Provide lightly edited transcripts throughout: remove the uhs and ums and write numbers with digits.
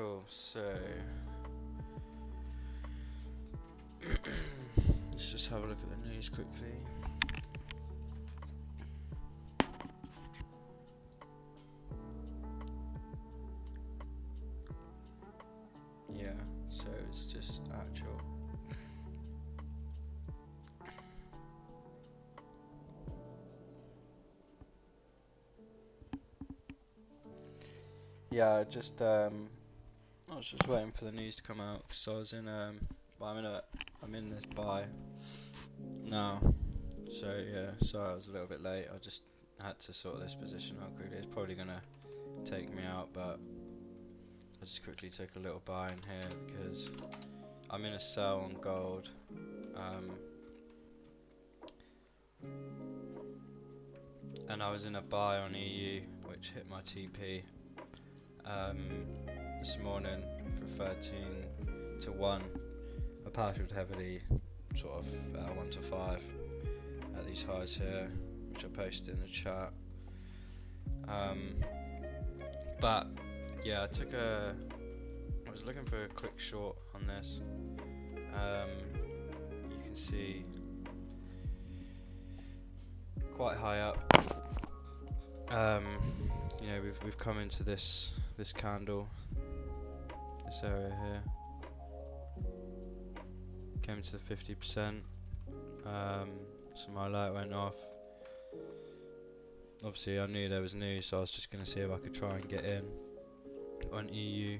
Cool, so let's just have a look at the news quickly. Yeah, so it's just actual. Yeah, I was just waiting for the news to come out because I was in I'm in this buy now. So yeah, sorry I was a little bit late. I just had to sort this position out quickly. It's probably gonna take me out, but I just quickly took a little buy in here because I'm in a sell on gold. And I was in a buy on EU, which hit my TP this morning for 13 to 1. I partialed heavily, sort of 1 to 5 at these highs here, which I posted in the chat. But yeah, I was looking for a quick short on this. You can see quite high up. You know, we've come into this candle, this area here. Came to the 50%. So my alert went off. Obviously, I knew there was news, so I was just going to see if I could try and get in on EU.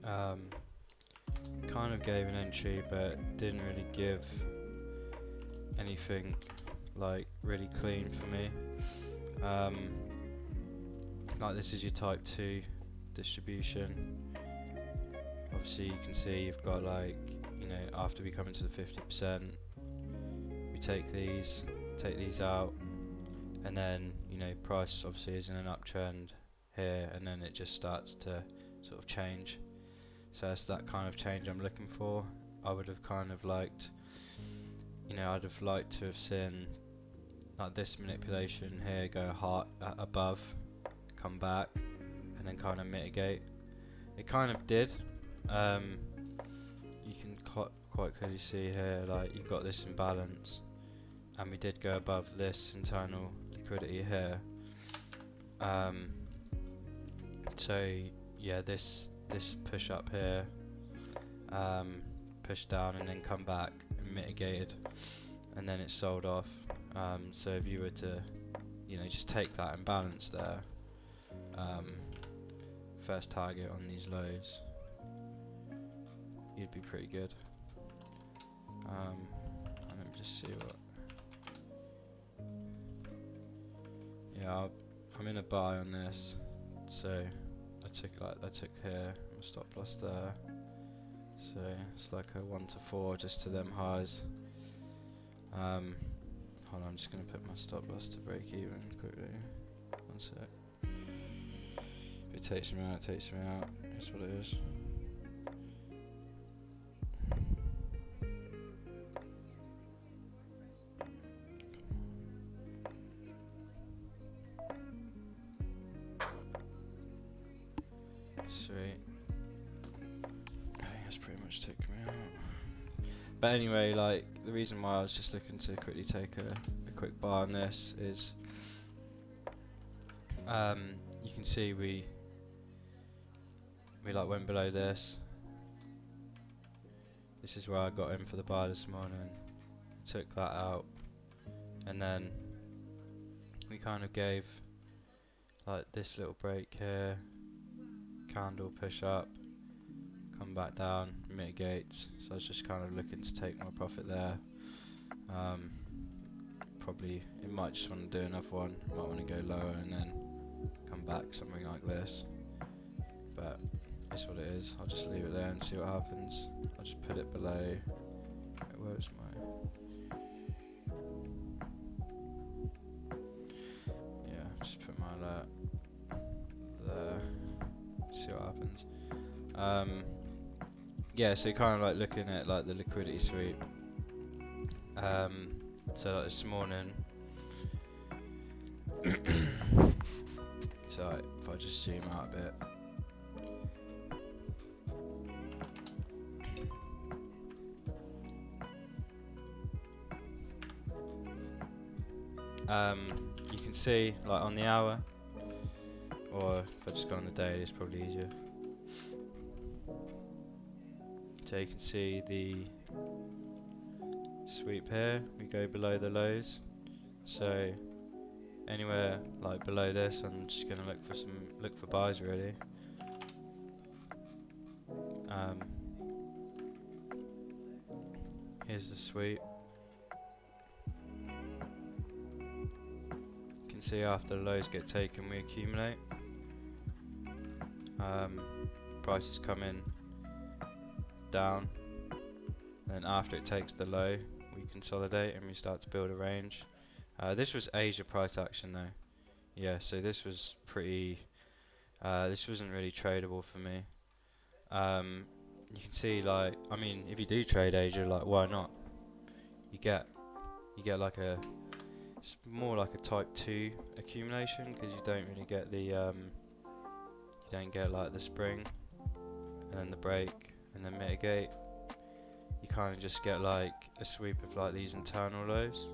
Kind of gave an entry, but didn't really give anything like really clean for me. Like this is your type 2 distribution. Obviously you can see you've got like, you know, after we come into the 50%, we take these out, and then, you know, price obviously is in an uptrend here, and then it just starts to sort of change. So that's that kind of change I'm looking for. I would have kind of liked, you know, I'd have liked to have seen like this manipulation here go hard above, come back, and then kind of mitigate. It kind of did. You can quite clearly see here, like you've got this imbalance, and we did go above this internal liquidity here. So yeah, this push up here, push down and then come back and mitigated, and then it sold off. So if you were to, you know, just take that imbalance there, first target on these lows, you'd be pretty good. And let me just see what. Yeah, I'm in a buy on this, so I took here my stop loss there. So it's like a 1 to 4 just to them highs. Hold on, I'm just gonna put my stop loss to break even quickly. One sec. If it takes me out, it takes me out. That's what it is. Sweet. I think that's pretty much taken me out. But anyway, like the reason why I was just looking to quickly take a quick buy on this is, you can see we like went below this. This is where I got in for the buy this morning. Took that out, and then we kind of gave like this little break here, candle push up, come back down, mitigates. So I was just kind of looking to take my profit there. Probably it might just want to do another one, might want to go lower and then come back, something like this. But that's what it is. I'll just leave it there and see what happens. I'll just put it below. Where's my? Yeah, just put my alert there. See what happens. Yeah, so kind of like looking at like the liquidity sweep. So like this morning. So if I just zoom out a bit, You can see like on the hour, or if I just go on the daily, it's probably easier. So you can see the sweep here. We go below the lows. So anywhere like below this, I'm just gonna look for buys really. Here's the sweep. You can see after the lows get taken, we accumulate. Prices come in down, then after it takes the low, we consolidate and we start to build a range. This was Asia price action though. Yeah, so this was pretty. This wasn't really tradable for me. You can see, like, I mean, if you do trade Asia, like, why not? You get it's more like a type 2 accumulation, because you don't really get the you don't get like the spring and then the break and then mitigate. You kind of just get like a sweep of like these internal lows.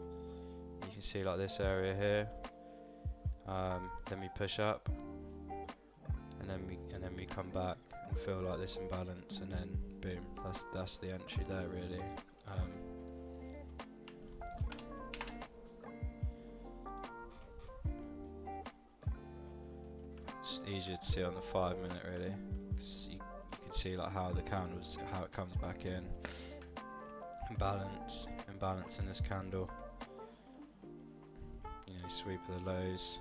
You can see like this area here. Then we push up, and then we come back and feel like this imbalance, and then boom, that's the entry there really. Just easier to see on the 5 minute really. You can see like how the candles, how it comes back in. Imbalance in this candle. You know, sweep of the lows.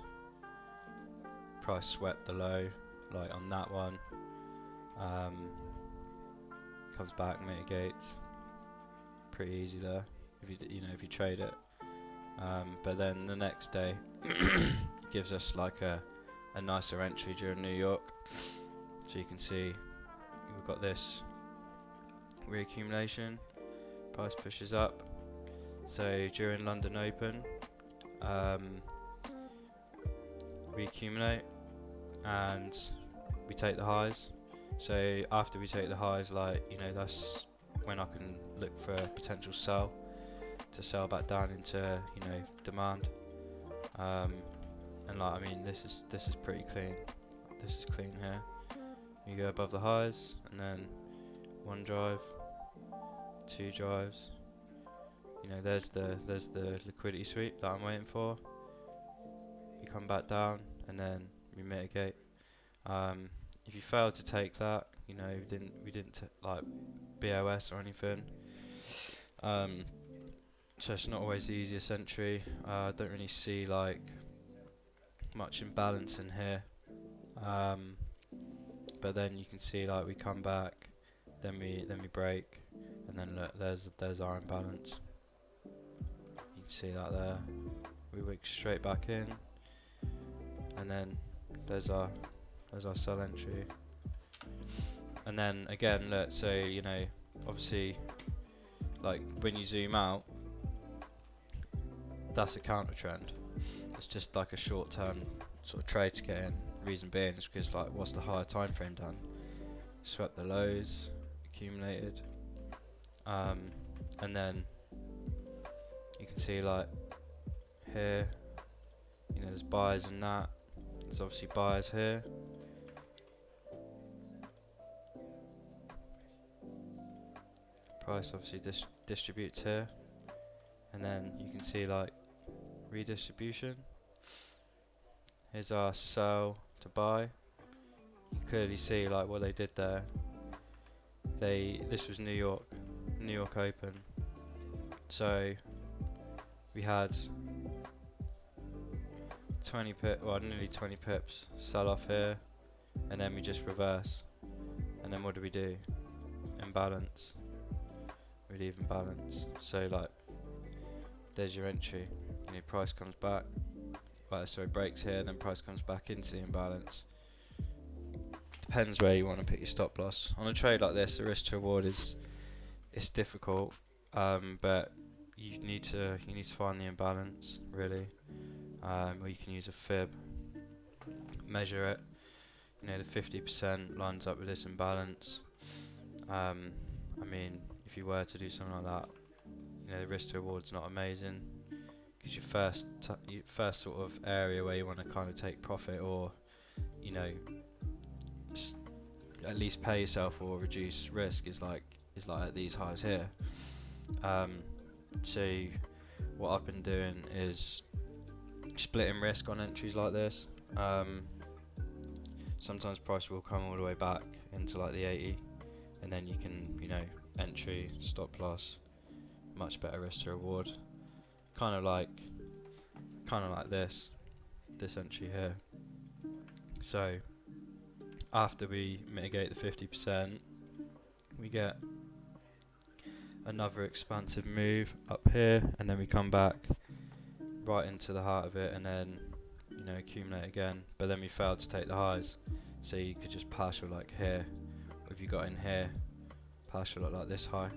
Price swept the low, like on that one. Comes back, mitigates. Pretty easy there, if if you trade it. But then the next day gives us like a nicer entry during New York. So you can see we've got this reaccumulation. Price pushes up. So during London Open, we accumulate and we take the highs. So after we take the highs, like, that's when I can look for a potential sell to sell back down into demand. And like, I mean, this is pretty clean. This is clean here. You go above the highs, and then one drive, two drives. There's the liquidity sweep that I'm waiting for. You come back down, and then we mitigate. If you fail to take that, we didn't like BOS or anything. So it's not always the easiest entry. I don't really see like much imbalance in here. But then you can see like we come back, then we break, and then look, there's our imbalance. You can see that there. We wick straight back in, and then there's our sell entry. And then again, look, so obviously, like when you zoom out, that's a counter trend. It's just like a short-term sort of trade to get in. Reason being is because, like, what's the higher time frame done? Swept the lows, accumulated, and then you can see like here, there's buyers in that. There's obviously buyers here. Price obviously distributes here, and then you can see like redistribution. Here's our sell to buy. You can clearly see like what they did there. This was New York Open. So we had nearly 20 pips sell off here, and then we just reverse. And then what do we do? Imbalance. We leave imbalance. So like, there's your entry. Price comes back. Breaks here, then price comes back into the imbalance. Depends where you want to put your stop loss. On a trade like this, the risk to reward it's difficult, but you need to find the imbalance really, or you can use a fib, measure it. The 50% lines up with this imbalance. I mean, if you were to do something like that, the risk to reward's not amazing, is your your first sort of area where you want to kind of take profit, or you know, at least pay yourself or reduce risk, is like at these highs here. So what I've been doing is splitting risk on entries like this. Sometimes price will come all the way back into like the 80, and then you can, entry, stop loss, much better risk to reward. Kind of like this entry here. So after we mitigate the 50%, we get another expansive move up here, and then we come back right into the heart of it, and then accumulate again. But then we failed to take the highs, so you could just partial like here, or if you got in here, partial like this high,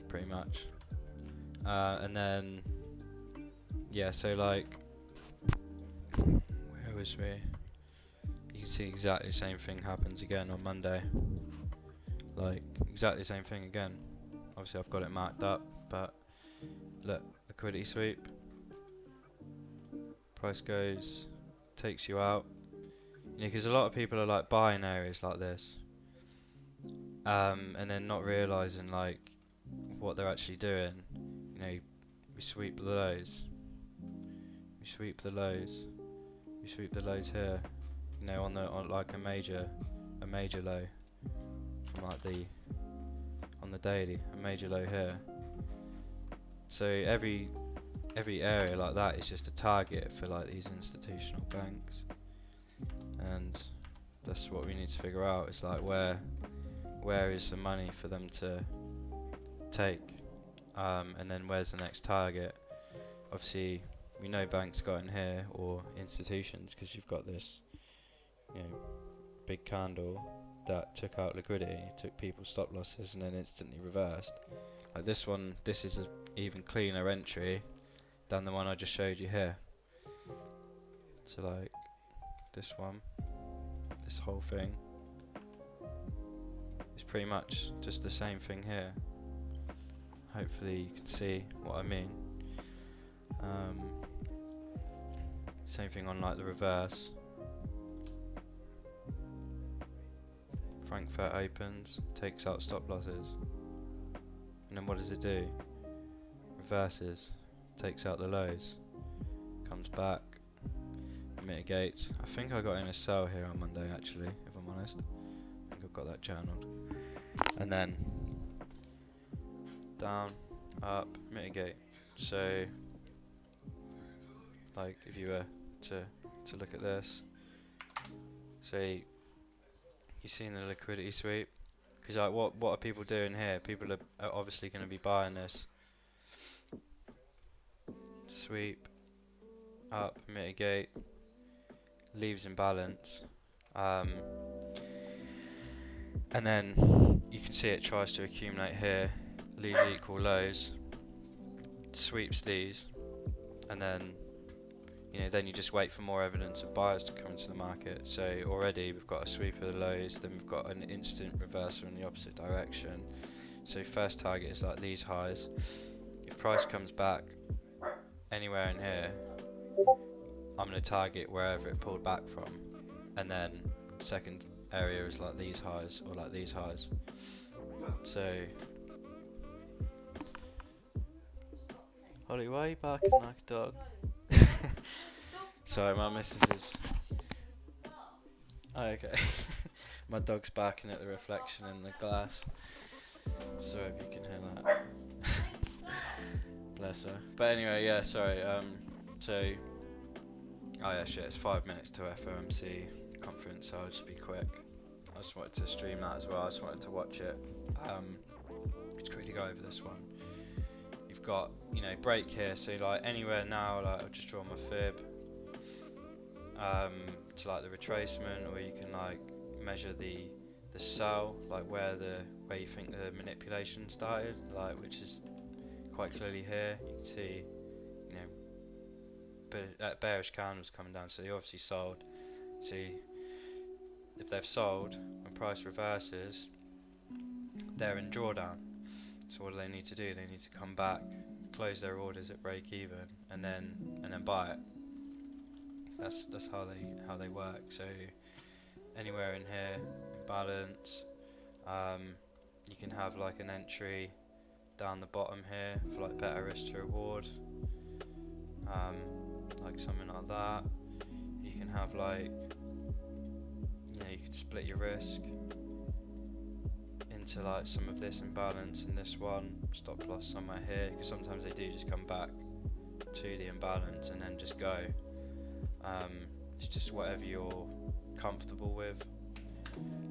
pretty much. And then so like, where was we? You can see exactly the same thing happens again on Monday. Like exactly the same thing again. Obviously I've got it marked up, but look, liquidity sweep. Price goes, takes you out. Because a lot of people are like buying areas like this, and then not realizing like what they're actually doing. We sweep the lows. We sweep the lows. We sweep the lows here. On like a major low from like on the daily, a major low here. So every area like that is just a target for like these institutional banks, and that's what we need to figure out. Is like where is the money for them to take, and then where's the next target. Obviously we know banks got in here, or institutions, because you've got this big candle that took out liquidity, took people's stop losses, and then instantly reversed. Like this one, this is an even cleaner entry than the one I just showed you here. So like this one, this whole thing is pretty much just the same thing here. Hopefully you can see what I mean. Same thing on like the reverse. Frankfurt opens, takes out stop losses, and then what does it do? Reverses, takes out the lows, comes back, mitigates. I think I got in a sell here on Monday actually, if I'm honest. I think I've got that journaled. And then down, up, mitigate. So like if you were to look at this, say you've seen the liquidity sweep, because like what are people doing here? People are obviously going to be buying this. Sweep, up, mitigate, leaves in balance, and then you can see it tries to accumulate here, leaves equal lows, sweeps these, and then then you just wait for more evidence of buyers to come into the market. So already we've got a sweep of the lows, then we've got an instant reversal in the opposite direction. So first target is like these highs. If price comes back anywhere in here, I'm going to target wherever it pulled back from, and then second area is like these highs, or like these highs. So Holly, why are you barking like a dog? Sorry, my missus is... Oh, okay. My dog's barking at the reflection in the glass. So I hope you can hear that. Bless her. But anyway, yeah, sorry. So... Oh yeah, shit, it's 5 minutes to FOMC conference, so I'll just be quick. I just wanted to stream that as well. I just wanted to watch it. Just quickly go over this one. You've got, break here, so like anywhere now, like I'll just draw my fib. To like the retracement, or you can like measure the sell, like where you think the manipulation started, like which is quite clearly here. You can see, bearish candles coming down, so they obviously sold. See, if they've sold, when price reverses, they're in drawdown. So what do they need to do? They need to come back, close their orders at break even, and then buy it. That's how they work. So anywhere in here, imbalance, you can have like an entry down the bottom here for like better risk to reward, like something like that. You can have like, you could split your risk into like some of this imbalance and this one, stop loss somewhere here, because sometimes they do just come back to the imbalance and then just go. It's just whatever you're comfortable with.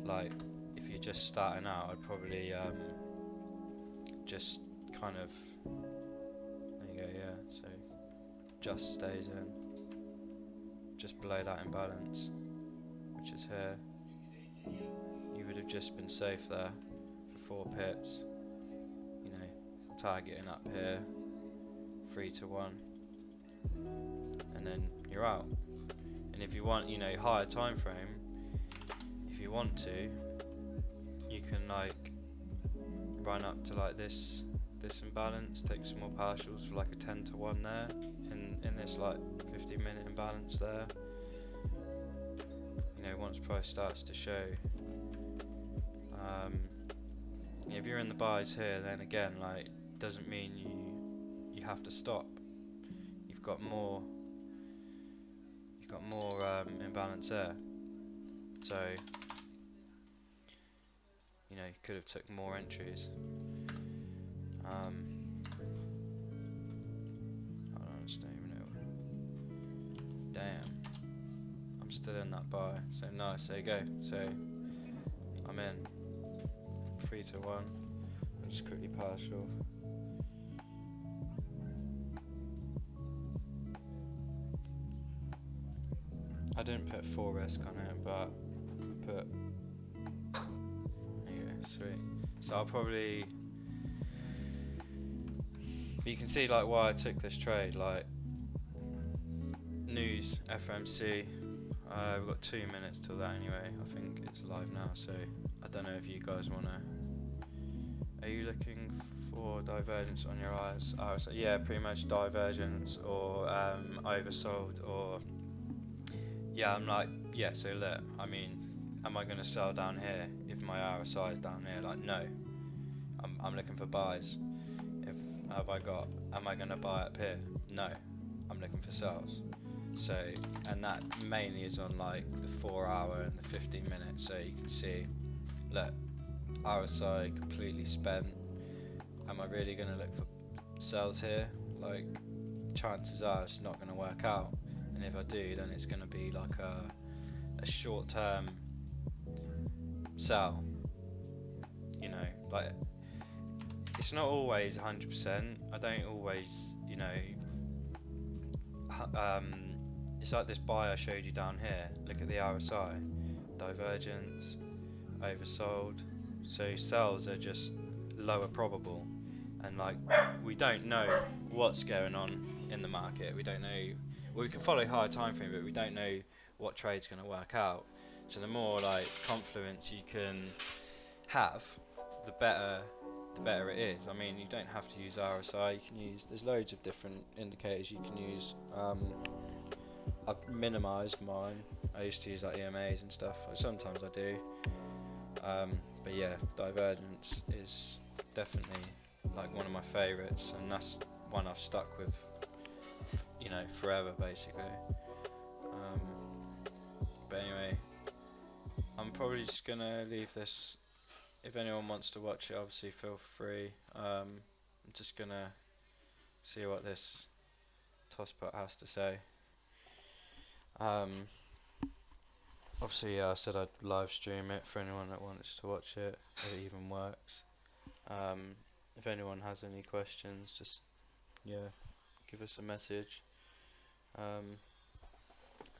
Like if you're just starting out, I'd probably just kind of, there you go, yeah, so just stays in just below that imbalance, which is here. You would have just been safe there for 4 pips, targeting up here 3 to 1, and then you're out. And if you want, higher time frame, if you want to, you can like run up to like this imbalance, take some more partials for like a 10 to 1 there, in this like 15-minute imbalance there. Once price starts to show, if you're in the buys here, then again, like, doesn't mean you have to stop. You've got more imbalance there, so you could have took more entries. I don't even know. Damn, I'm still in that buy. So nice. There you go. So I'm in 3 to 1. I'll just quickly partial. I didn't put 4 risk on it, but I put, there you go, sweet. So I'll probably, you can see like why I took this trade, like news, FMC, we've got 2 minutes till that anyway. I think it's live now, so I don't know if you guys want to, are you looking for divergence on your eyes? Oh, so yeah, pretty much divergence or oversold, or yeah, I'm like, yeah, so look, I mean, am I going to sell down here if my RSI is down here? Like, no, I'm looking for buys. Am I going to buy up here? No, I'm looking for sells. So, and that mainly is on like the 4 hour and the 15 minutes, so you can see, look, RSI completely spent. Am I really going to look for sells here? Like, chances are it's not going to work out. And if I do, then it's going to be like a short-term sell. Like, it's not always 100%. I don't always, it's like this buy I showed you down here. Look at the RSI, divergence, oversold. So sells are just lower probable, and like, we don't know what's going on in the market. We don't know. Well, we can follow higher time frame, but we don't know what trade's going to work out. So the more like confluence you can have, the better it is. I mean, you don't have to use RSI. You can use, there's loads of different indicators you can use. I've minimised mine. I used to use like EMAs and stuff. Sometimes I do. But yeah, divergence is definitely like one of my favourites, and that's one I've stuck with, forever basically. But anyway, I'm probably just gonna leave this. If anyone wants to watch it, obviously feel free. I'm just gonna see what this tosspot has to say. Obviously, I said I'd live stream it for anyone that wants to watch it, if it even works. If anyone has any questions, just give us a message.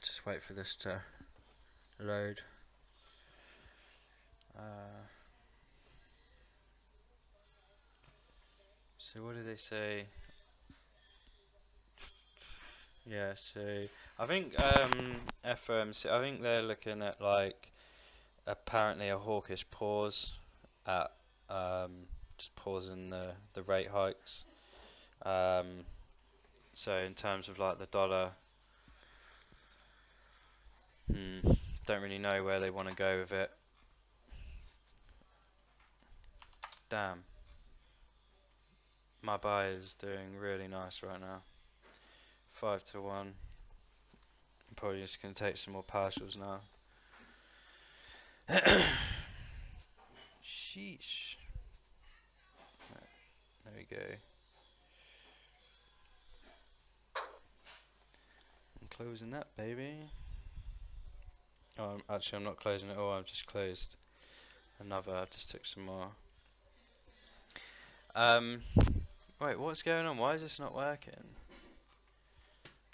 Just wait for this to load. So what did they say? Yeah, so I think FOMC, I think they're looking at like apparently a hawkish pause at just pausing the rate hikes. So in terms of like the dollar, don't really know where they want to go with it. Damn, my buy is doing really nice right now. 5-1. I'm probably just going to take some more partials now. Sheesh. There we go. I'm closing that, baby. Oh, actually, I'm not closing it all. I've just closed another. I just took some more. Wait, what's going on? Why is this not working?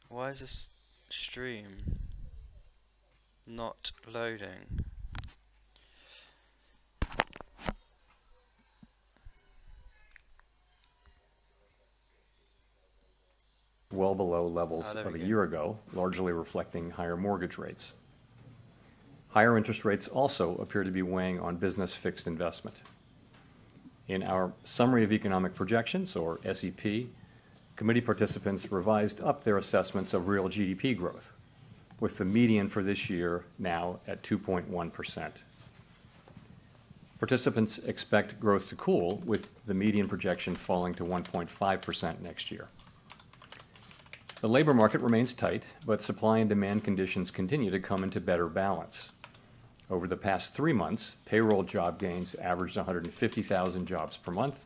Why is this stream not loading? Well below levels of a year ago, largely reflecting higher mortgage rates. Higher interest rates also appear to be weighing on business fixed investment. In our Summary of Economic Projections, or SEP, committee participants revised up their assessments of real GDP growth, with the median for this year now at 2.1%. Participants expect growth to cool, with the median projection falling to 1.5% next year. The labor market remains tight, but supply and demand conditions continue to come into better balance. Over the past 3 months, payroll job gains averaged 150,000 jobs per month,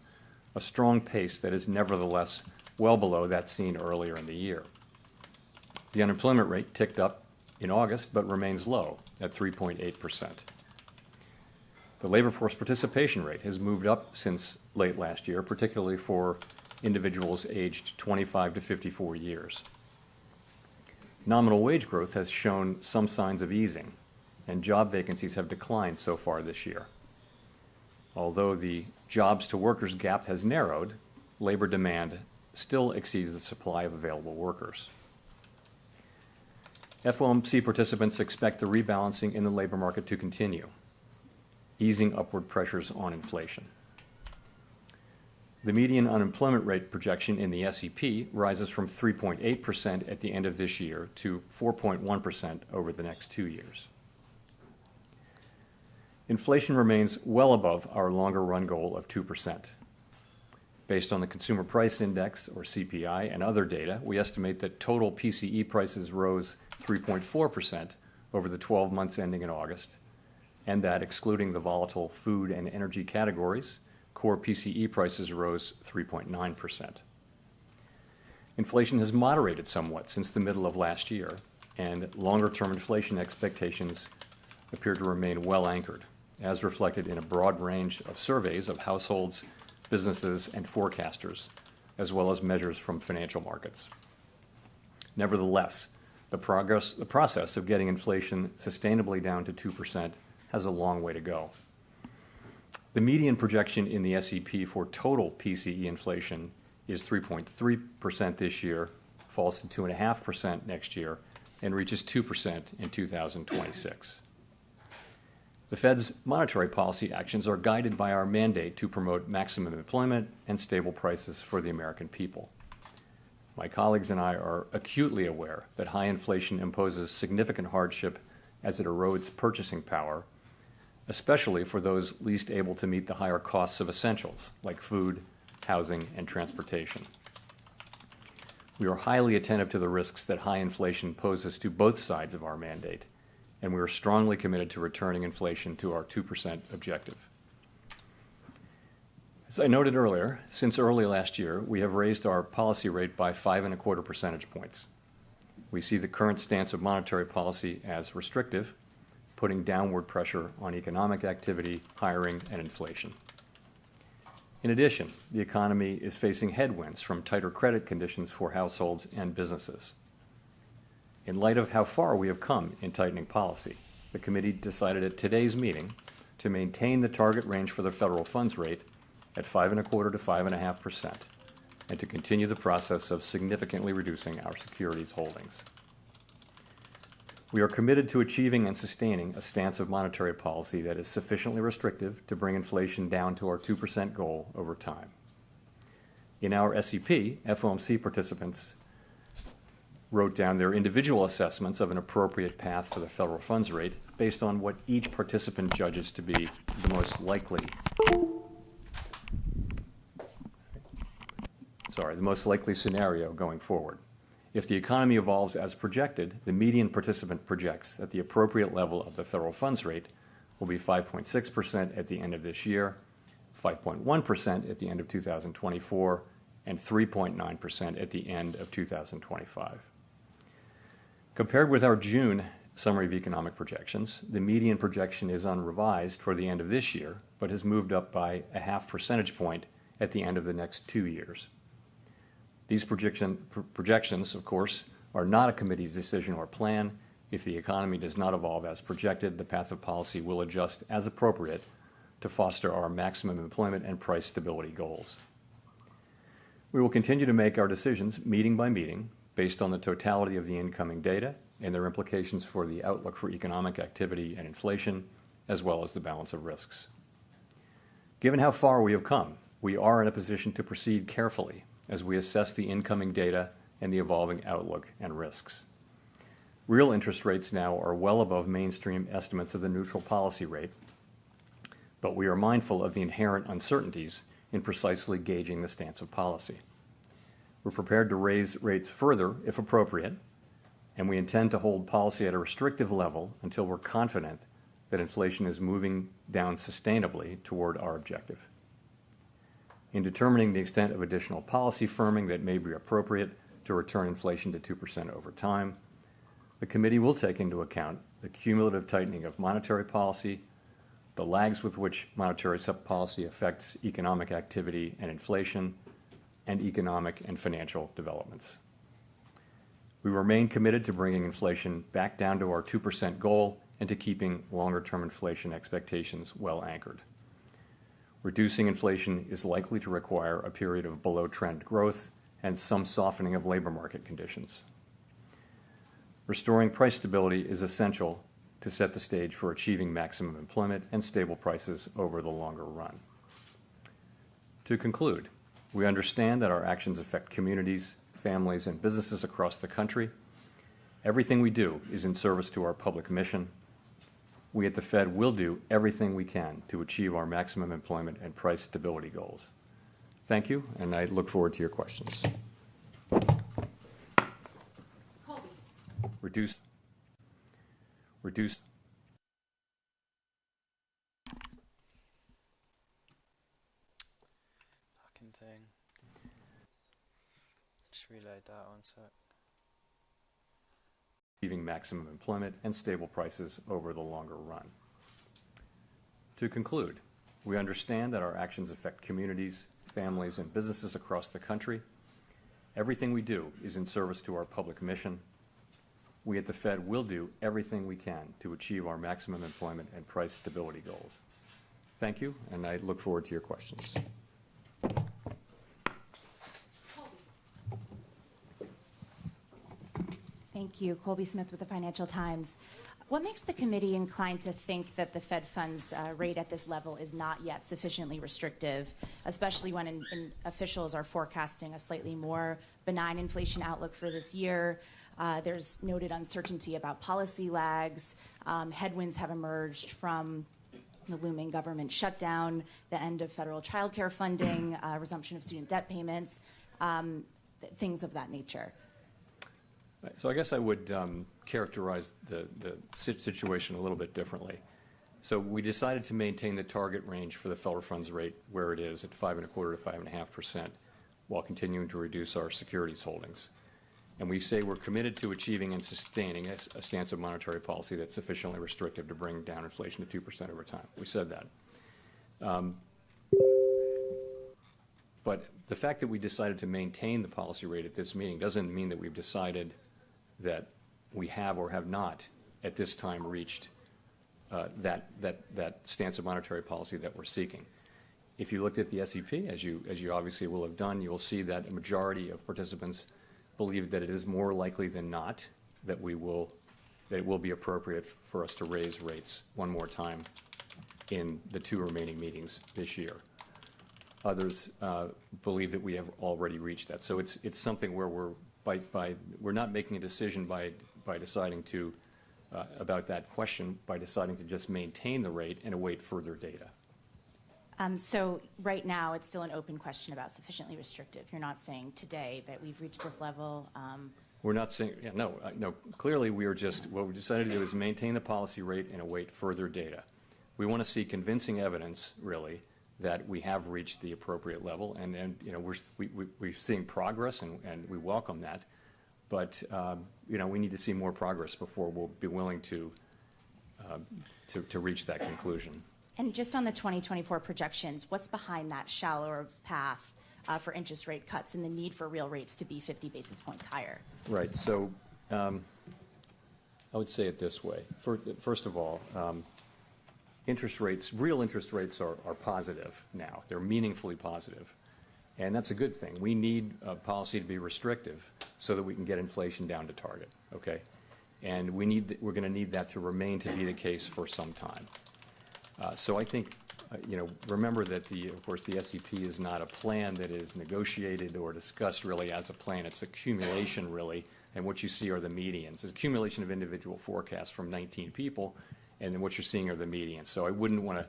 a strong pace that is nevertheless well below that seen earlier in the year. The unemployment rate ticked up in August, but remains low at 3.8%. The labor force participation rate has moved up since late last year, particularly for individuals aged 25 to 54 years. Nominal wage growth has shown some signs of easing, and job vacancies have declined so far this year. Although the jobs to workers gap has narrowed, labor demand still exceeds the supply of available workers. FOMC participants expect the rebalancing in the labor market to continue, easing upward pressures on inflation. The median unemployment rate projection in the SEP rises from 3.8% at the end of this year to 4.1% over the next 2 years. Inflation remains well above our longer run goal of 2%. Based on the Consumer Price Index, or CPI, and other data, we estimate that total PCE prices rose 3.4% over the 12 months ending in August, and that, excluding the volatile food and energy categories, core PCE prices rose 3.9%. Inflation has moderated somewhat since the middle of last year, and longer-term inflation expectations appear to remain well anchored, as reflected in a broad range of surveys of households, businesses, and forecasters, as well as measures from financial markets. Nevertheless, the process of getting inflation sustainably down to 2% has a long way to go. The median projection in the SEP for total PCE inflation is 3.3% this year, falls to 2.5% next year, and reaches 2% in 2026. The Fed's monetary policy actions are guided by our mandate to promote maximum employment and stable prices for the American people. My colleagues and I are acutely aware that high inflation imposes significant hardship as it erodes purchasing power, especially for those least able to meet the higher costs of essentials like food, housing, and transportation. We are highly attentive to the risks that high inflation poses to both sides of our mandate, and we are strongly committed to returning inflation to our 2% objective. As I noted earlier, since early last year, we have raised our policy rate by 5.25 percentage points. We see the current stance of monetary policy as restrictive, putting downward pressure on economic activity, hiring, and inflation. In addition, the economy is facing headwinds from tighter credit conditions for households and businesses. In light of how far we have come in tightening policy, the committee decided at today's meeting to maintain the target range for the federal funds rate at 5.25% to 5.5%, and to continue the process of significantly reducing our securities holdings. We are committed to achieving and sustaining a stance of monetary policy that is sufficiently restrictive to bring inflation down to our 2% goal over time. In our SEP, FOMC participants wrote down their individual assessments of an appropriate path for the federal funds rate based on what each participant judges to be the most likely scenario going forward. If the economy evolves as projected, the median participant projects that the appropriate level of the federal funds rate will be 5.6% at the end of this year, 5.1% at the end of 2024, and 3.9% at the end of 2025. Compared with our June summary of economic projections, the median projection is unrevised for the end of this year, but has moved up by a half percentage point at the end of the next 2 years. These projections, of course, are not a committee's decision or plan. If the economy does not evolve as projected, the path of policy will adjust as appropriate to foster our maximum employment and price stability goals. We will continue to make our decisions meeting by meeting based on the totality of the incoming data and their implications for the outlook for economic activity and inflation, as well as the balance of risks. Given how far we have come, we are in a position to proceed carefully as we assess the incoming data and the evolving outlook and risks. Real interest rates now are well above mainstream estimates of the neutral policy rate, but we are mindful of the inherent uncertainties in precisely gauging the stance of policy. We're prepared to raise rates further if appropriate, and we intend to hold policy at a restrictive level until we're confident that inflation is moving down sustainably toward our objective. In determining the extent of additional policy firming that may be appropriate to return inflation to 2% over time, the committee will take into account the cumulative tightening of monetary policy, the lags with which monetary policy affects economic activity and inflation, and economic and financial developments. We remain committed to bringing inflation back down to our 2% goal and to keeping longer-term inflation expectations well anchored. Reducing inflation is likely to require a period of below-trend growth and some softening of labor market conditions. Restoring price stability is essential to set the stage for achieving maximum employment and stable prices over the longer run. To conclude, we understand that our actions affect communities, families, and businesses across the country. Everything we do is in service to our public mission. We at the Fed will do everything we can to achieve our maximum employment and price stability goals. Thank you, and I look forward to your questions. Colby. Reduce. Fucking thing. Just reload that one sec. Achieving maximum employment and stable prices over the longer run. To conclude, we understand that our actions affect communities, families, and businesses across the country. Everything we do is in service to our public mission. We at the Fed will do everything we can to achieve our maximum employment and price stability goals. Thank you, and I look forward to your questions. Thank you. Colby Smith with the Financial Times. What makes the committee inclined to think that the Fed funds rate at this level is not yet sufficiently restrictive, especially when officials are forecasting a slightly more benign inflation outlook for this year? There's noted uncertainty about policy lags. Headwinds have emerged from the looming government shutdown, the end of federal child care funding, resumption of student debt payments, things of that nature. So I guess I would characterize the situation a little bit differently. So we decided to maintain the target range for the federal funds rate where it is at 5.25% to 5.5%, while continuing to reduce our securities holdings. And we say we're committed to achieving and sustaining a stance of monetary policy that's sufficiently restrictive to bring down inflation to 2% over time. We said that. But the fact that we decided to maintain the policy rate at this meeting doesn't mean that we've decided that we have or have not at this time reached that stance of monetary policy that we're seeking. If you looked at the SEP, as you obviously will have done, you will see that a majority of participants believe that it is more likely than not that we will that it will be appropriate for us to raise rates one more time in the 2 remaining meetings this year. Others believe that we have already reached that. So it's something where we're not making a decision by deciding to about that question, by deciding to just maintain the rate and await further data. So right now, it's still an open question about sufficiently restrictive. You're not saying today that we've reached this level. We're not saying, yeah, no. Clearly, what we decided to do is maintain the policy rate and await further data. We want to see convincing evidence, really, that we have reached the appropriate level, and you know, we're seeing progress, and we welcome that. But you know, we need to see more progress before we'll be willing to reach that conclusion. And just on the 2024 projections, what's behind that shallower path for interest rate cuts and the need for real rates to be 50 basis points higher? Right. So I would say it this way. First of all, real interest rates are positive now. They're meaningfully positive. And that's a good thing. We need policy to be restrictive so that we can get inflation down to target, okay? And we're going to need that to remain to be the case for some time. So I think, you know, remember that of course, the SEP is not a plan that is negotiated or discussed really as a plan. It's accumulation, really, and what you see are the medians. It's accumulation of individual forecasts from 19 people, and then what you're seeing are the medians. So I wouldn't want to,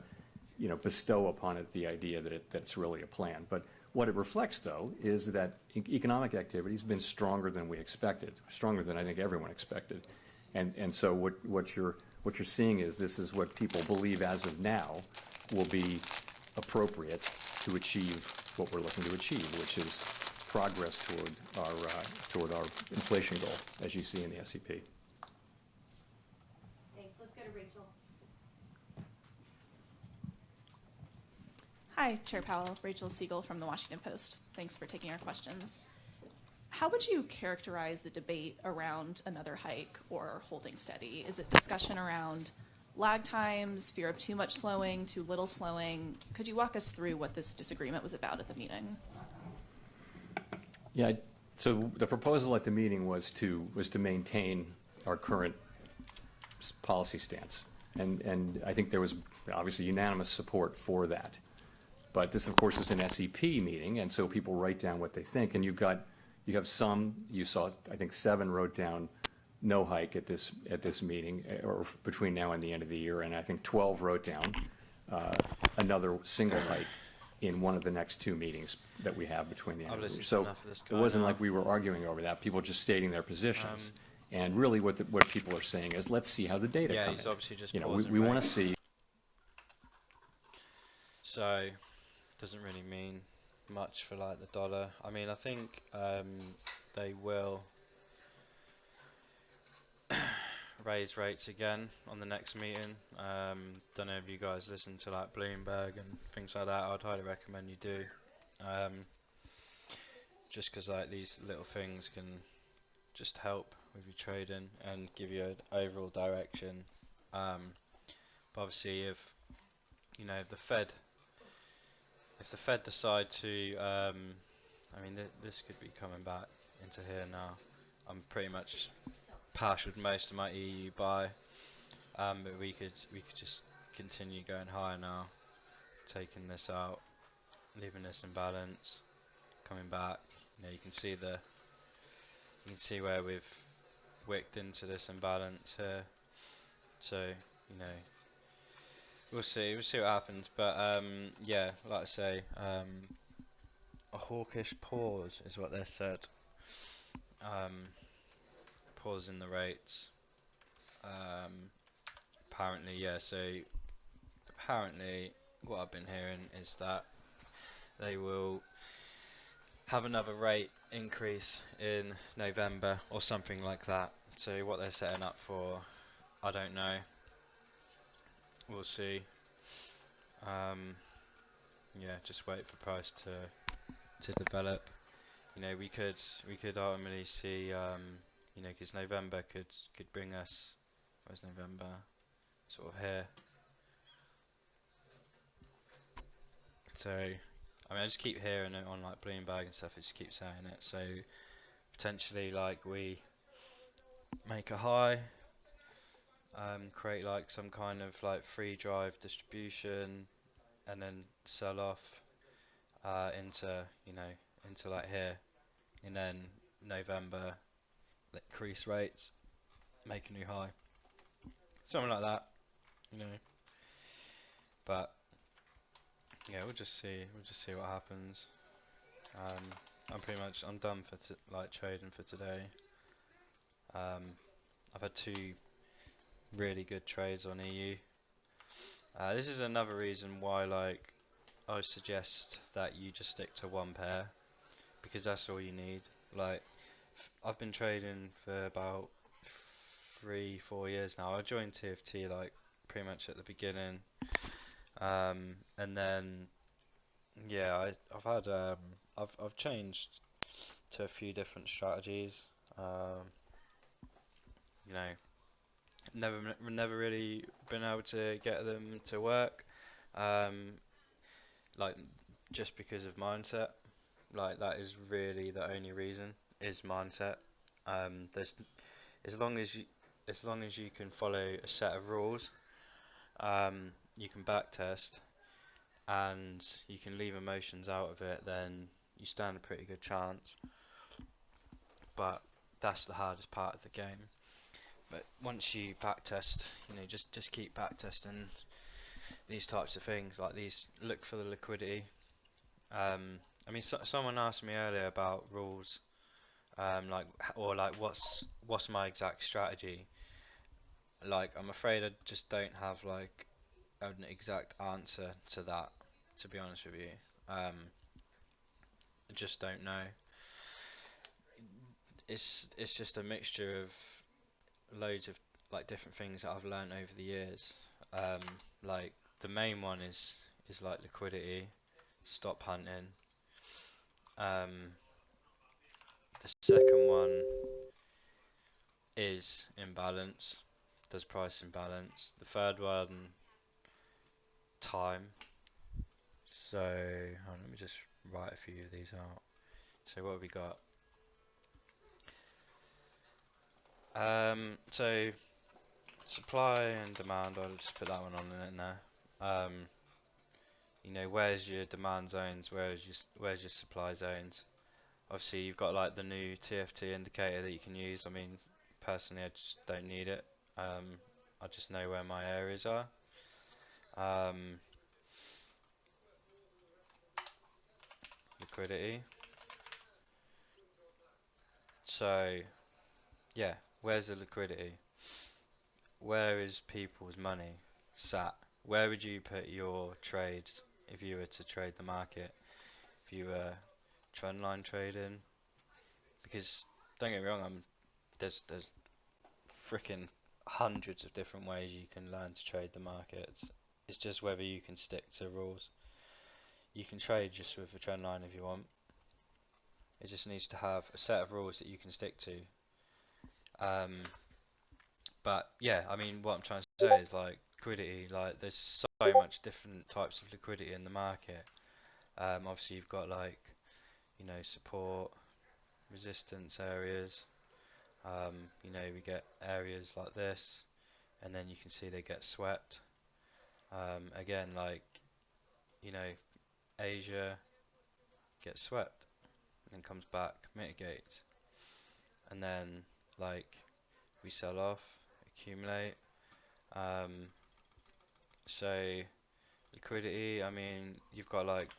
you know, bestow upon it the idea that it's really a plan. But what it reflects, though, is that economic activity has been stronger than we expected, stronger than I think everyone expected. And so what you're seeing is this is what people believe as of now will be appropriate to achieve what we're looking to achieve, which is progress toward our inflation goal, as you see in the SEP. Thanks. Let's go to Rachel. Hi, Chair Powell. Rachel Siegel from the Washington Post. Thanks for taking our questions. How would you characterize the debate around another hike or holding steady? Is it discussion around lag times, fear of too much slowing, too little slowing? Could you walk us through what this disagreement was about at the meeting? Yeah, so the proposal at the meeting was to maintain our current policy stance. And I think there was obviously unanimous support for that. But this, of course, is an SEP meeting, and so people write down what they think. And you have some, you saw, I think 7 wrote down no hike at this meeting, or between now and the end of the year, and I think 12 wrote down another single hike in one of the next 2 meetings that we have between the end of the year. So it wasn't like we were arguing over that. People just stating their positions. And really what people are saying is, let's see how the data come in. Yeah, he's obviously just we want to see. So, doesn't really mean much for like the dollar. I mean, I think they will raise rates again on the next meeting. Don't know if you guys listen to like Bloomberg and things like that. I'd highly recommend you do. Just because like these little things can just help with your trading and give you an overall direction. But obviously, if the Fed decide to, I mean, this could be coming back into here now. I'm pretty much partial to most of my EU buy, but we could just continue going higher now, taking this out, leaving this in balance, coming back. You can see where we've wicked into this imbalance here. So we'll see what happens. But yeah, like I say, a hawkish pause is what they said. Pause in the rates. Apparently, yeah. So apparently, what I've been hearing is that they will have another rate increase in November or something like that. So what they're setting up for, I don't know. We'll see. Yeah, just wait for price to develop. We could ultimately see. Because November could bring us. Where's November? Sort of here. So, I mean, I just keep hearing it on like Bloomberg and stuff. It just keeps saying it. So potentially, like we make a high, create like some kind of like free drive distribution, and then sell off into, into like here, and then November increase rates, make a new high, something like that, you know. But yeah, we'll just see what happens. Um, I'm done for like trading for today. I've had two really good trades on EU. This is another reason why like I would suggest that you just stick to one pair, because that's all you need. Like I've been trading for about 3-4 years now. I joined TFT like pretty much at the beginning, and then yeah, I've had I've changed to a few different strategies. Um, you know, never really been able to get them to work. Um, like just because of mindset. Like that is really the only reason, is mindset. There's as long as you can follow a set of rules, you can backtest and you can leave emotions out of it, then you stand a pretty good chance. But that's the hardest part of the game. But once you backtest, just keep backtesting these types of things like these. Look for the liquidity. I mean, someone asked me earlier about rules, or like what's my exact strategy. Like, I'm afraid I just don't have like an exact answer to that, to be honest with you. I just don't know. It's just a mixture of loads of like different things that I've learned over the years. Um, like the main one is like liquidity, stop hunting. Um, the second one is imbalance, does price imbalance. The third one, time. So let me just write a few of these out. So what have we got? So supply and demand. I'll just put that one on in there. Where's your demand zones? Where's your supply zones? Obviously, you've got like the new TFT indicator that you can use. I mean, personally, I just don't need it. I just know where my areas are. Liquidity. So yeah, where's the liquidity? Where is people's money sat? Where would you put your trades if you were to trade the market? If you were trend line trading? Because don't get me wrong, there's freaking hundreds of different ways you can learn to trade the markets. It's just whether you can stick to rules. You can trade just with a trend line if you want. It just needs to have a set of rules that you can stick to. But yeah, I mean, what I'm trying to say is like liquidity. Like, there's so much different types of liquidity in the market. Obviously, you've got like support, resistance areas. We get areas like this, and then you can see they get swept. Again, like you know, Asia gets swept, and then comes back, mitigates, and then like we sell off, accumulate. Um, so liquidity, I mean, you've got like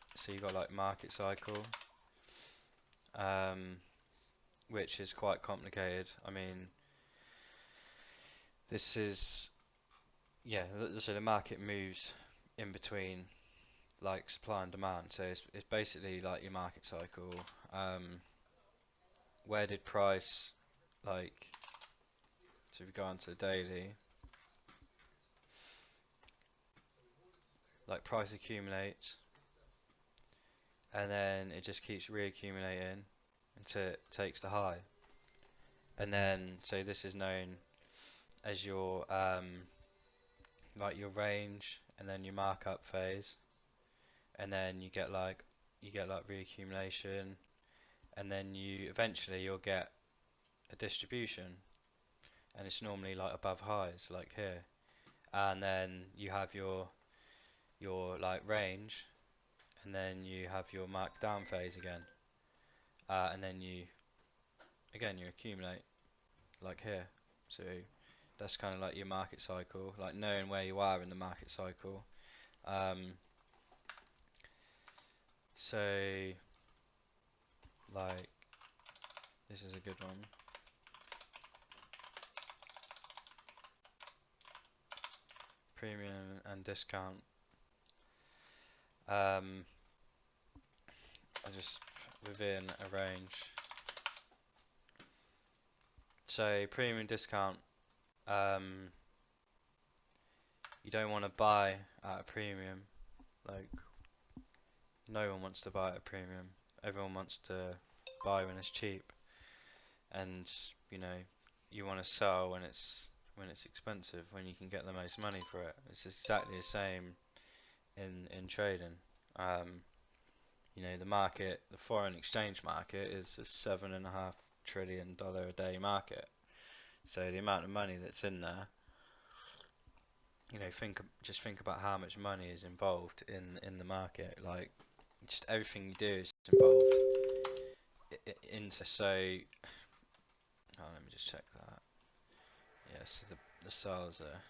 market cycle, um, which is quite complicated. I mean, this is yeah. So the market moves in between like supply and demand. So it's basically like your market cycle. Um, where did price like? So if we go on to the daily, like price accumulates, and then it just keeps reaccumulating until it takes the high. And then so this is known as your like your range, and then your markup phase, and then you get like reaccumulation, and then you'll get a distribution. and it's normally like above highs, like here. And then you have your like range, and then you have your markdown phase again, and then you accumulate like here. So that's kind of like your market cycle, like knowing where you are in the market cycle. So like this is a good one. Premium and discount. I just within a range. So premium discount. You don't want to buy at a premium. Like no one wants to buy at a premium. Everyone wants to buy when it's cheap, and you know you want to sell when it's expensive, when you can get the most money for it. It's exactly the same in trading. You know, the market, the foreign exchange market, is a $7.5 trillion a day market. So the amount of money that's in there, you know, just think about how much money is involved in the market. Like, just everything you do is involved into. So, let me just check that. Yeah, so the sales are.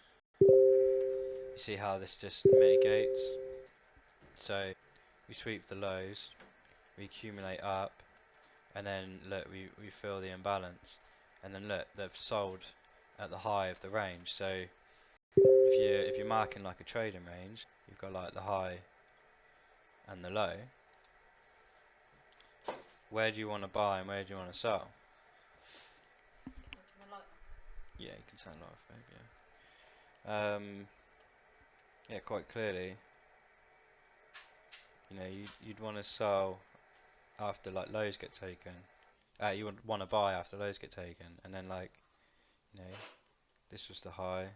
You see how this just mitigates? So we sweep the lows, we accumulate up, and then look, we fill the imbalance, and then look, they've sold at the high of the range. So if you're marking like a trading range, you've got like the high and the low. Where do you want to buy and where do you want to sell? Yeah, you can turn it off, maybe. Yeah, quite clearly. You know, you'd want to sell after like lows get taken. You would want to buy after lows get taken, and then like, you know, this was the high,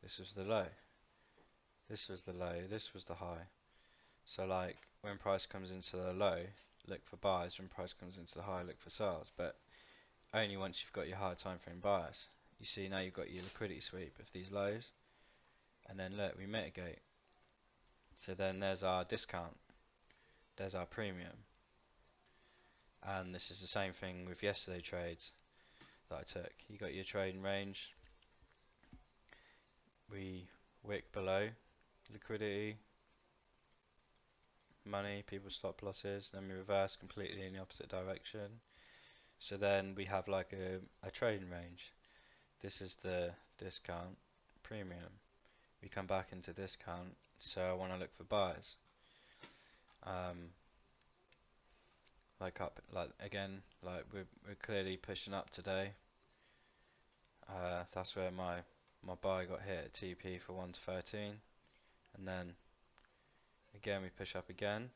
this was the low, this was the low, this was the high. So like when price comes into the low, look for buys. When price comes into the high, look for sales. But only once you've got your higher time frame buys. You see now you've got your liquidity sweep of these lows, and then look, we mitigate. So then there's our discount, there's our premium, and this is the same thing with yesterday trades that I took. You got your trading range. We wick below liquidity, money, people stop losses, then we reverse completely in the opposite direction. So then we have like a trading range. This is the discount, premium. We come back into discount, so I want to look for buys. Like up, like again, like we're clearly pushing up today. That's where my buy got hit at TP for 1 to 13, and then again we push up again,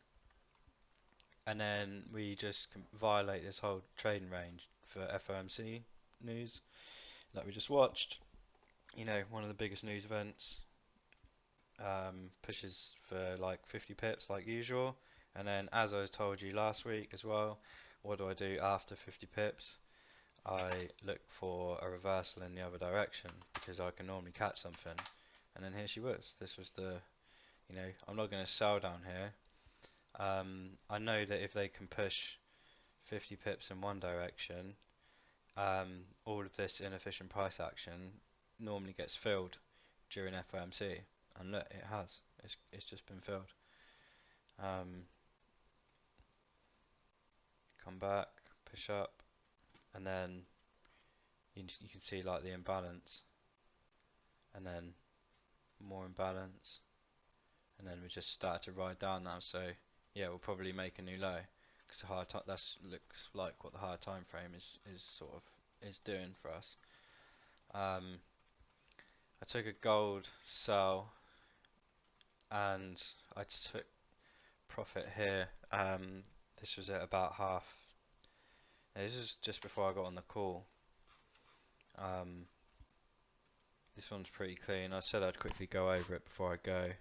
and then we just violate this whole trading range for FOMC news that we just watched. You know, one of the biggest news events. Pushes for like 50 pips like usual, and then as I told you last week as well, what do I do after 50 pips? I look for a reversal in the other direction because I can normally catch something, and then here she was. This was the, you know, I'm not going to sell down here. I know that if they can push 50 pips in one direction, all of this inefficient price action normally gets filled during FOMC, and look, it has. It's just been filled. Come back, push up, and then you can see like the imbalance, and then more imbalance, and then we just start to ride down now. So yeah, we'll probably make a new low because the higher that looks like what the higher time frame is sort of is doing for us. I took a gold sell, and I took profit here. This was at about half. This is just before I got on the call. This one's pretty clean. I said I'd quickly go over it before I go.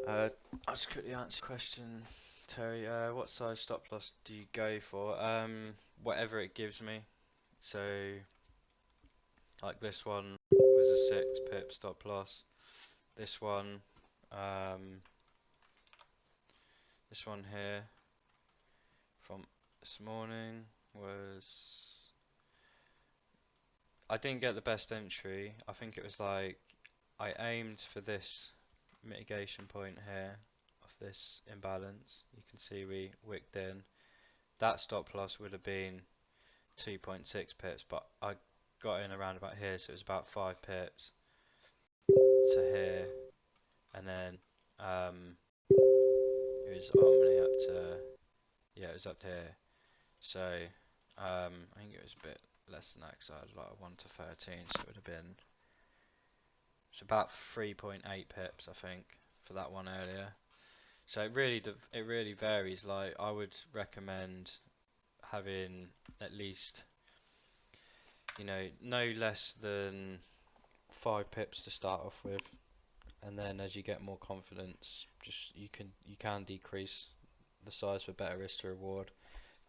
I'll just quickly answer the question, Terry. What size stop loss do you go for? Whatever it gives me. So like this one was a 6 pip stop loss. This one this one here from this morning was, I didn't get the best entry. I think it was like I aimed for this mitigation point here of this imbalance. You can see we wicked in. That stop loss would have been 2.6 pips, but I got in around about here, so it was about 5 pips to here, and then it was only up to, yeah, it was up to here. So I think it was a bit less than that because I had like 1 to 13, so it would have been, it's about 3.8 pips I think for that one earlier. So it really varies. Like I would recommend having at least, you know, no less than 5 pips to start off with, and then as you get more confidence, just you can decrease the size for better risk to reward.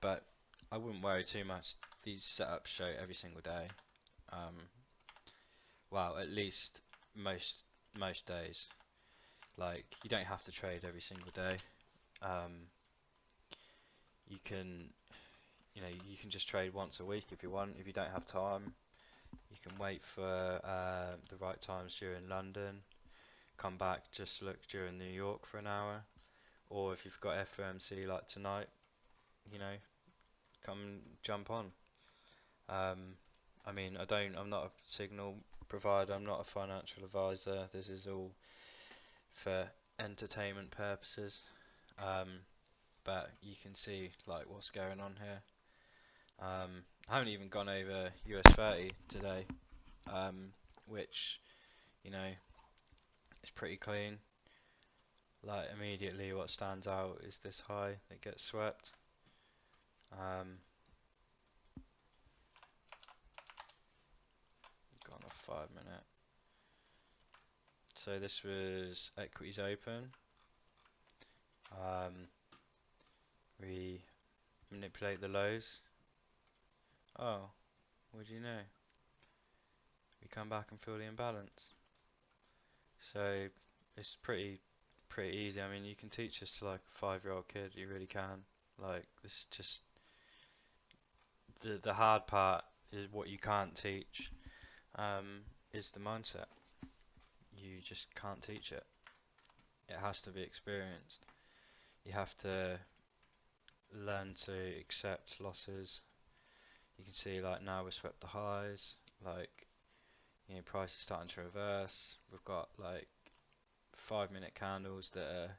But I wouldn't worry too much. These setups show every single day. Well, at least most days. Like you don't have to trade every single day. You can, you know, you can just trade once a week if you want. If you don't have time, you can wait for the right times during London. Come back, just look during New York for an hour. Or if you've got FOMC like tonight, you know, come jump on. I mean, I'm not a signal provider, I'm not a financial advisor. This is all for entertainment purposes. But you can see like what's going on here. I haven't even gone over US 30 today, which, you know, is pretty clean. Like immediately what stands out is this high that gets swept. Gone a 5 minute. So this was equities open. We manipulate the lows. Oh, what do you know? We come back and fill the imbalance. So it's pretty easy. I mean, you can teach this to like a 5-year-old kid. You really can. Like this is just the hard part is what you can't teach. Is the mindset. You just can't teach it. It has to be experienced. You have to learn to accept losses. You can see like now we've swept the highs, like, you know, price is starting to reverse. We've got like 5-minute candles that are,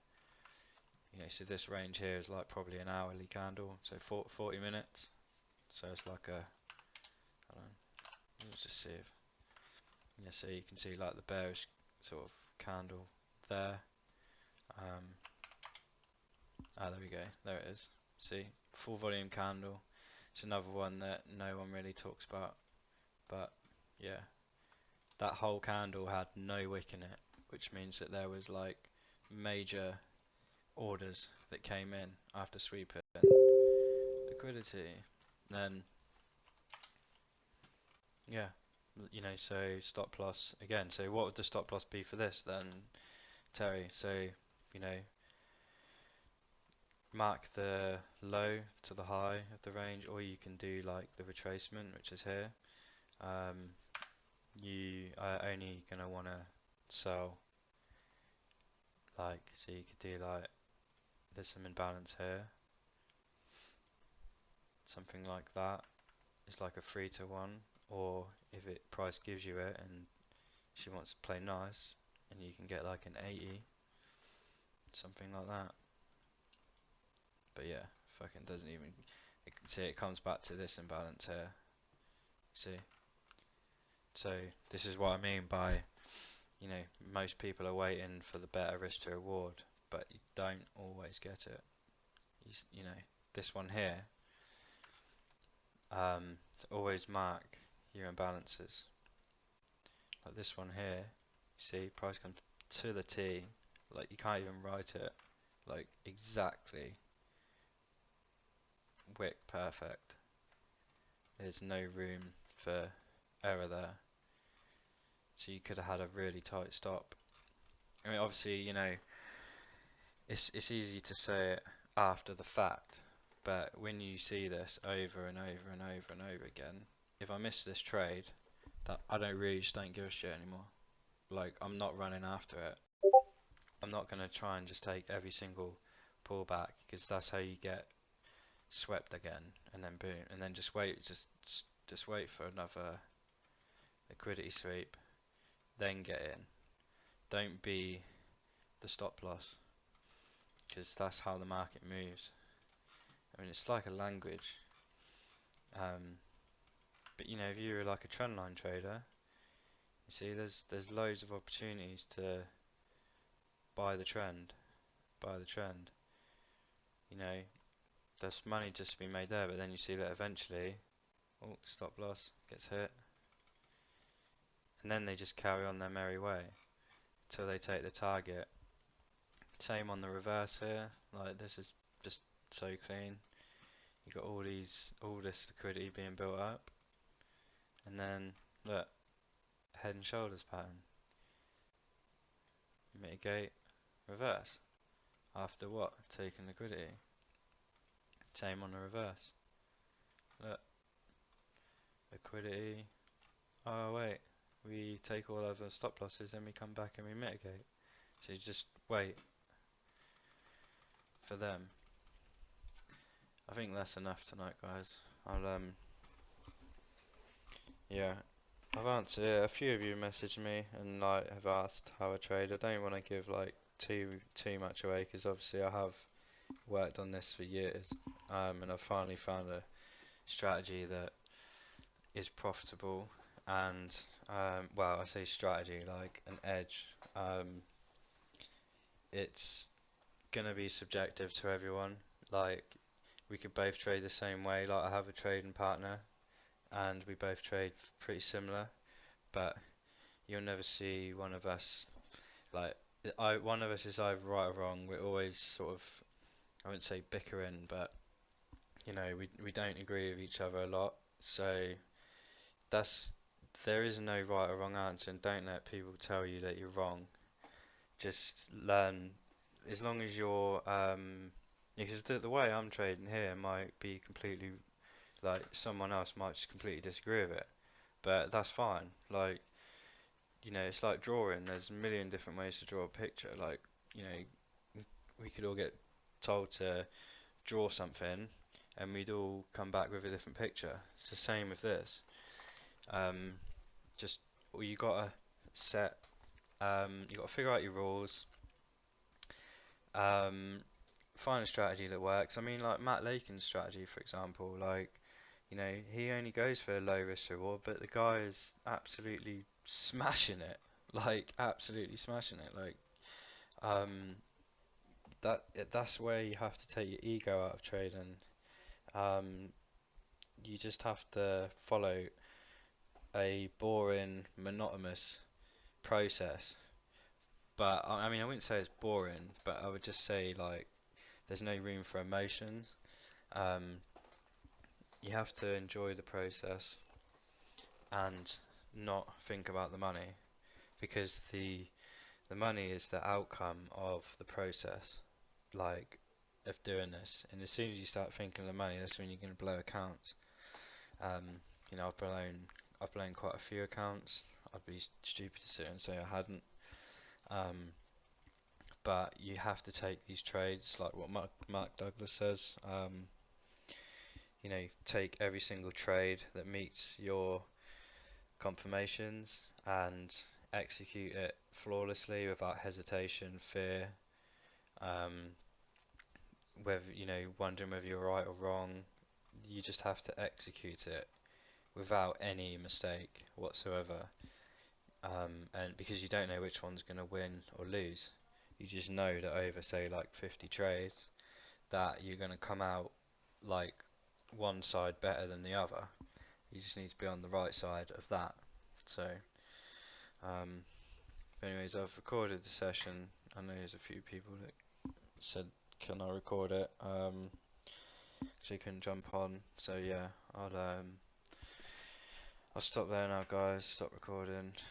you know, so this range here is like probably an hourly candle, so 40 minutes. So it's like a, I don't know, let's just see if, yeah, so you can see like the bearish sort of candle there. There we go, there it is. See, full volume candle. It's another one that no one really talks about, but yeah, that whole candle had no wick in it, which means that there was like major orders that came in after sweeping liquidity. Then yeah, you know, so stop loss again. So what would the stop loss be for this then, Terry? So, you know, mark the low to the high of the range, or you can do like the retracement, which is here. You are only gonna wanna sell, like, so you could do like, there's some imbalance here, something like that. It's like a 3-to-1, or if it price gives you it and she wants to play nice, and you can get like an 80, something like that. But yeah, fucking doesn't even, see, it comes back to this imbalance here. See, so this is what I mean by, you know, most people are waiting for the better risk to reward, but you don't always get it. You know, this one here, to always mark your imbalances. Like this one here, see, price comes to the T, like you can't even write it, like exactly wick perfect. there's no room for error there. So you could have had a really tight stop. I mean, obviously, you know, it's easy to say it after the fact, but when you see this over and over and over and over again, if I miss this trade, that I just don't give a shit anymore. Like, I'm not running after it. I'm not gonna try and just take every single pullback, because that's how you get swept again, and then boom, and then just wait, just wait for another liquidity sweep, then get in. Don't be the stop loss, because that's how the market moves. I mean, it's like a language. But you know, if you're like a trendline trader, you see, there's loads of opportunities to buy the trend, buy the trend. You know, there's money just to be made there, but then you see that eventually, oh, stop loss gets hit, and then they just carry on their merry way until they take the target. Same on the reverse here. Like, this is just so clean. You got all this liquidity being built up, and then look, head and shoulders pattern. Mitigate, reverse. After what? Taking liquidity. Same on the reverse. Look, liquidity. Oh wait, we take all of the stop losses, then we come back and we mitigate. So you just wait for them. I think that's enough tonight, guys. Yeah, I've answered it. A few of you messaged me and like have asked how I trade. I don't want to give like too much away, because obviously I have worked on this for years, and I've finally found a strategy that is profitable, and well, I say strategy, like an edge. It's gonna be subjective to everyone. Like, we could both trade the same way. Like, I have a trading partner and we both trade pretty similar, but you'll never see one of us like one of us is either right or wrong. We're always sort of, I wouldn't say bickering, but you know, we don't agree with each other a lot. So that's there is no right or wrong answer, and don't let people tell you that you're wrong. Just learn, as long as you're because the way I'm trading here might be completely, like, someone else might just completely disagree with it, but that's fine. Like, you know, it's like drawing. There's a million different ways to draw a picture. Like, you know, we could all get told to draw something, and we'd all come back with a different picture. It's the same with this. Um, just well, you gotta set, you gotta figure out your rules. Um, find a strategy that works. I mean, like Matt Lakin's strategy, for example. Like, you know, he only goes for a low risk reward, but the guy is absolutely smashing it. Like, absolutely smashing it. Like, um, that's where you have to take your ego out of trading. Um, you just have to follow a boring, monotonous process. But I mean, I wouldn't say it's boring, but I would just say, like, there's no room for emotions. Um, you have to enjoy the process and not think about the money, because the money is the outcome of the process, like, of doing this. And as soon as you start thinking of the money, that's when you're going to blow accounts. Um, you know, I've blown quite a few accounts. I'd be stupid to sit and say I hadn't. Um, but you have to take these trades, like what Mark Douglas says. You know, take every single trade that meets your confirmations and execute it flawlessly without hesitation, fear, um, whether, you know, wondering whether you're right or wrong. You just have to execute it without any mistake whatsoever, and because you don't know which one's going to win or lose, you just know that over, say, like 50 trades, that you're going to come out like one side better than the other. You just need to be on the right side of that. So, anyways, I've recorded the session. I know there's a few people that said, "Can I record it?" So you can jump on. So yeah, I'll stop there now, guys. Stop recording.